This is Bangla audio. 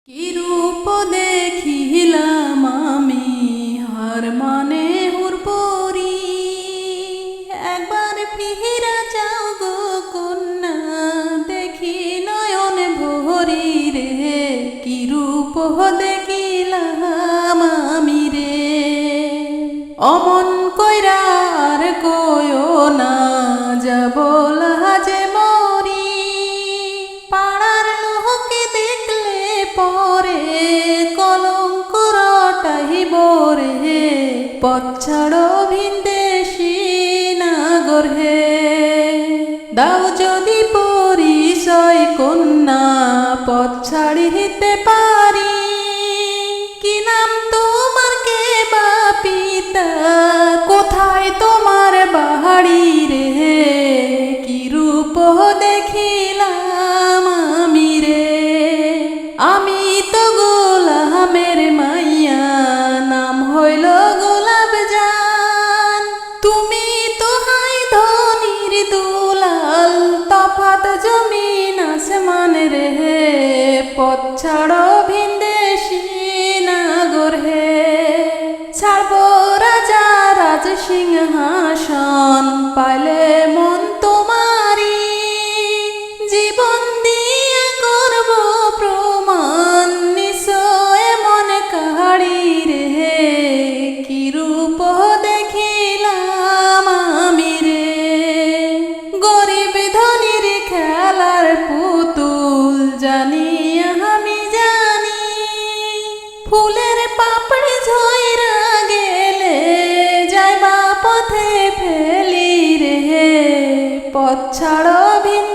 কি রূপ দেখিলাম আমি হার মানে হুরপরি, একবার ফিরা যাও গো কন্যা, দেখি নয়ন ভরি রে। কি রূপ দেখিলাম আমি রে, অমন কইরা আর কয়ো না, যাব লাজে মরি। পাড়ার লোকে দেখলে পরে কলঙ্ক রটাইব রে, পথ ছাড়ো ভিনদেশী নাগর হে। দাও যদি পরিচয় কন্যা, পথ ছাড়িতে পারি। কি নাম তোমার, কে বা পিতা, কোথায় তোমার বাড়ি রে? কি রূপ দেখিলাম আমি রে, আমি তো গোলামের মাইয়া, নাম হইল গোলাপ জান। তুমি তো হাই ধনির দুলাল, তফাৎ জমিন আসমান রে। পথ ছাড়ো ভিনদেশী নাগর হে, ছাড়ব রাজা রাজ সিংহাসন, পাইলে মন তোমারি। জীবন দিয়া করব প্রমাণ, নিশ্চয় মন কাহারি রে। কি রূপ দেখিলাম আমি রে, গরিব ধনির খেলার পুতুল জানি আমি জানি। ফুলের পাপড়ি ঝইরা গেলে যাইবা পথে ফেলি রে, পথ ছাড়ো ভিন